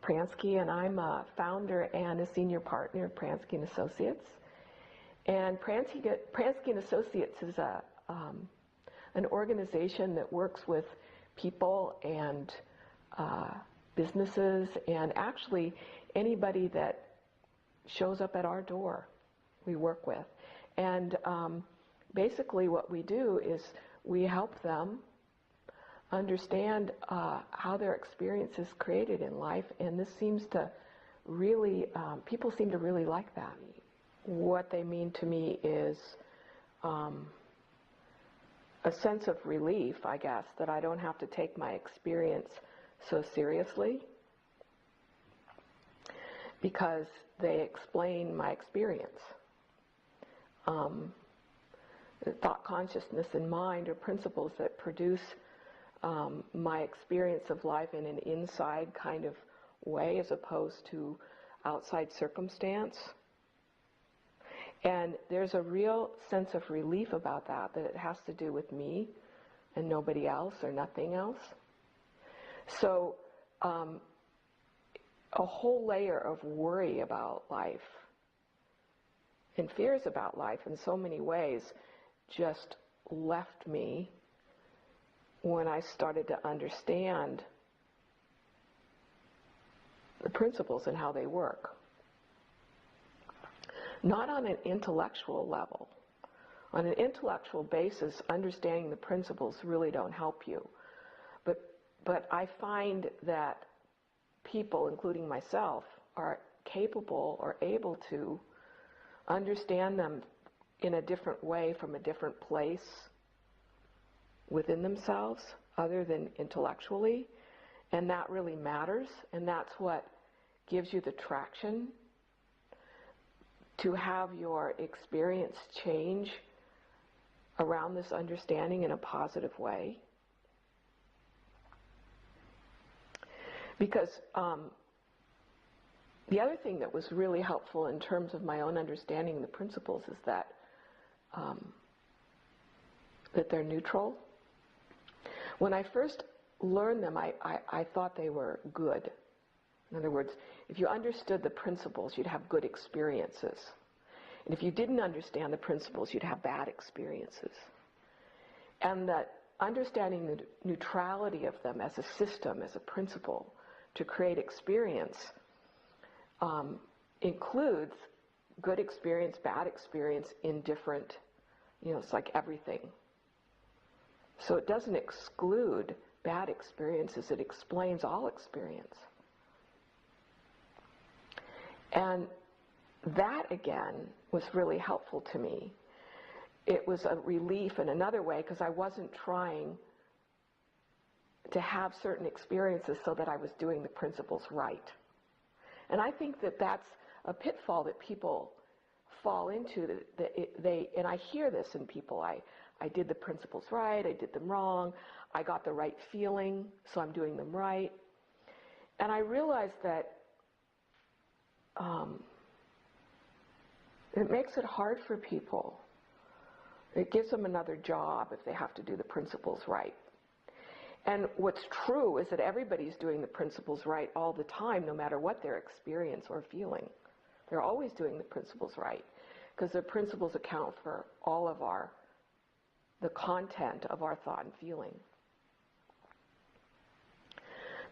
Pransky, and I'm a founder and a senior partner of Pransky and Associates. And Pransky and Associates is an organization that works with people and businesses, and actually anybody that shows up at our door we work with. And basically what we do is we help them understand how their experience is created in life, and this seems to really, people seem to really like that. What they mean to me is a sense of relief, I guess, that I don't have to take my experience so seriously, because they explain my experience. Thought, consciousness, and mind are principles that produce my experience of life in an inside kind of way as opposed to outside circumstance. And there's a real sense of relief about that it has to do with me and nobody else or nothing else. So a whole layer of worry about life and fears about life in so many ways just left me when I started to understand the principles and how they work. Not on an intellectual level. On an intellectual basis, understanding the principles really don't help you. But I find that people, including myself, are capable or able to understand them in a different way from a different place within themselves other than intellectually, and that really matters, and that's what gives you the traction to have your experience change around this understanding in a positive way. Because the other thing that was really helpful in terms of my own understanding of the principles is that they're neutral. When I first learned them, I thought they were good. In other words, if you understood the principles, you'd have good experiences. And if you didn't understand the principles, you'd have bad experiences. And that understanding the neutrality of them as a system, as a principle, to create experience includes good experience, bad experience in different, it's like everything. So it doesn't exclude bad experiences, it explains all experience. And that, again, was really helpful to me. It was a relief in another way, because I wasn't trying to have certain experiences so that I was doing the principles right. And I think that that's a pitfall that people fall into. And I hear this in people. I did the principles right, I did them wrong, I got the right feeling, so I'm doing them right. And I realized that it makes it hard for people. It gives them another job if they have to do the principles right. And what's true is that everybody's doing the principles right all the time, no matter what their experience or feeling. They're always doing the principles right, because the principles account for all of the content of our thought and feeling.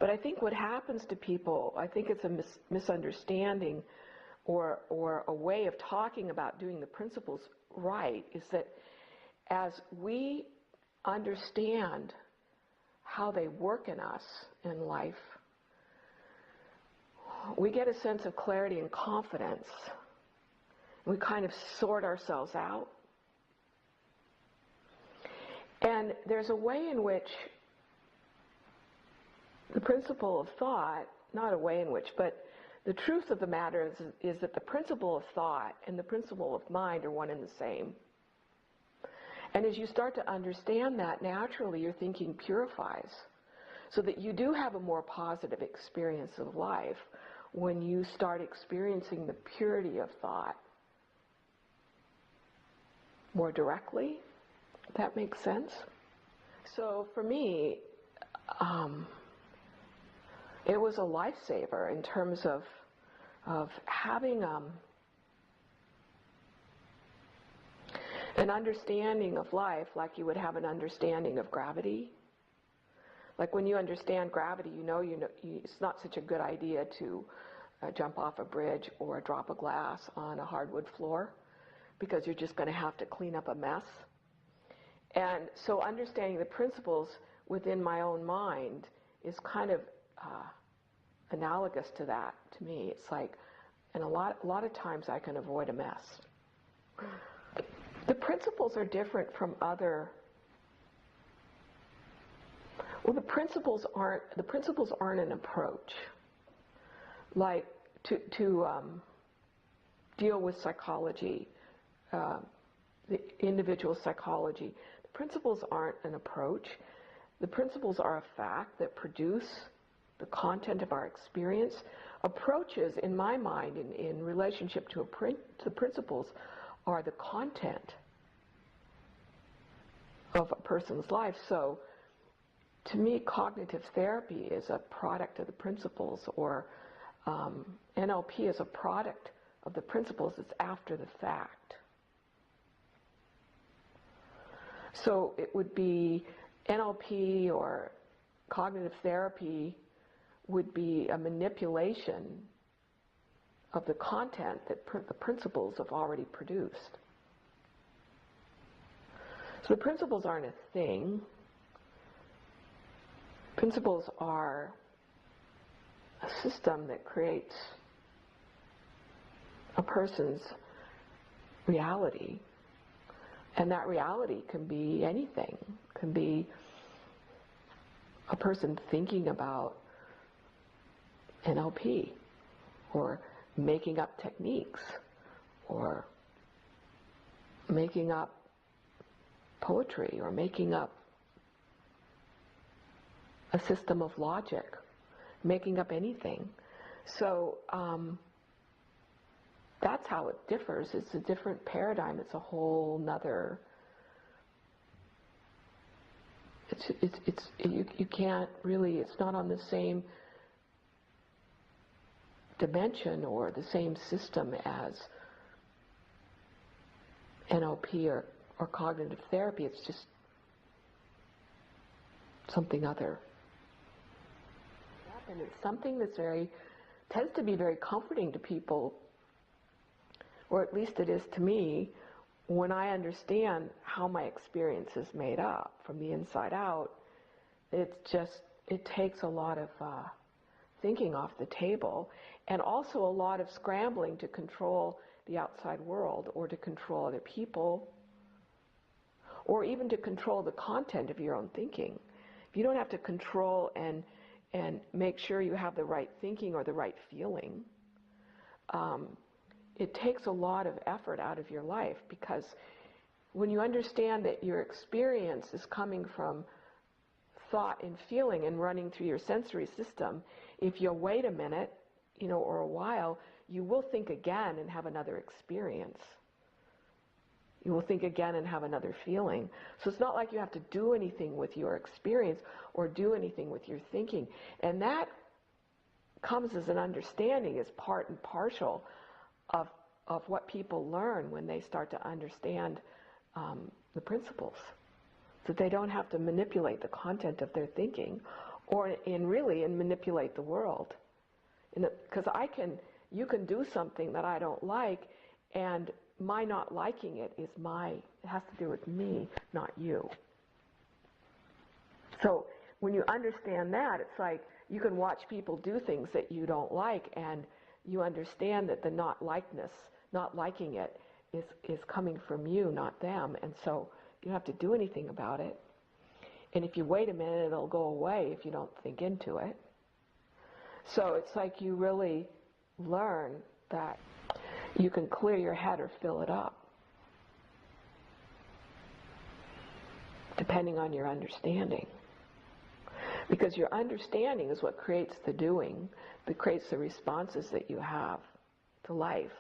But I think what happens to people, I think it's a misunderstanding or a way of talking about doing the principles right, is that as we understand how they work in us in life, we get a sense of clarity and confidence. We kind of sort ourselves out. And there's a way in which the principle of thought, not a way in which, but the truth of the matter is that the principle of thought and the principle of mind are one and the same. And as you start to understand that, naturally your thinking purifies, so that you do have a more positive experience of life when you start experiencing the purity of thought more directly. If that makes sense? So for me, it was a lifesaver in terms of having an understanding of life like you would have an understanding of gravity. Like when you understand gravity, you know it's not such a good idea to jump off a bridge or drop a glass on a hardwood floor, because you're just going to have to clean up a mess. And so understanding the principles within my own mind is kind of analogous to that to me. It's like, and a lot of times I can avoid a mess. The principles are different from other. Well, the principles aren't an approach. Like to deal with psychology, the individual psychology. The principles aren't an approach. The principles are a fact that produce the content of our experience. Approaches, in my mind, in relationship to the principles, are the content of a person's life. So, to me, cognitive therapy is a product of the principles, or NLP is a product of the principles. It's after the fact. So it would be NLP or cognitive therapy would be a manipulation of the content that the principles have already produced. So the principles aren't a thing. Principles are a system that creates a person's reality. And that reality can be anything. It can be a person thinking about NLP, or making up techniques, or making up poetry, or making up a system of logic, making up anything. So that's how it differs. It's a different paradigm. It's a whole nother. You can't really. It's not on the same dimension or the same system as NLP or cognitive therapy. It's just something other. And it's something that's tends to be very comforting to people, or at least it is to me, when I understand how my experience is made up from the inside out. It takes a lot of thinking off the table, and also a lot of scrambling to control the outside world, or to control other people, or even to control the content of your own thinking. If you don't have to control and make sure you have the right thinking or the right feeling, it takes a lot of effort out of your life, because when you understand that your experience is coming from thought and feeling and running through your sensory system, if you wait a minute, or a while, you will think again and have another experience. You will think again and have another feeling. So it's not like you have to do anything with your experience or do anything with your thinking. And that comes as an understanding, as part and parcel of what people learn when they start to understand the principles. That they don't have to manipulate the content of their thinking, or really manipulate the world. Because you can do something that I don't like, and my not liking it it has to do with me, not you. So when you understand that, it's like you can watch people do things that you don't like, and you understand that the not liking it is coming from you, not them, and so you don't have to do anything about it. And if you wait a minute, it'll go away if you don't think into it. So it's like you really learn that you can clear your head or fill it up, depending on your understanding. Because your understanding is what creates the doing, that creates the responses that you have to life,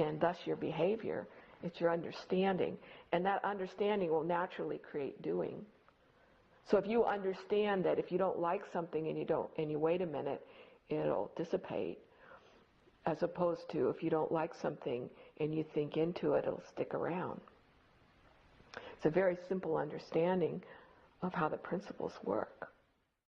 and thus your behavior. It's your understanding, and that understanding will naturally create doing. So if you understand that if you don't like something and you wait a minute, it'll dissipate, as opposed to if you don't like something and you think into it, it'll stick around. It's a very simple understanding of how the principles work.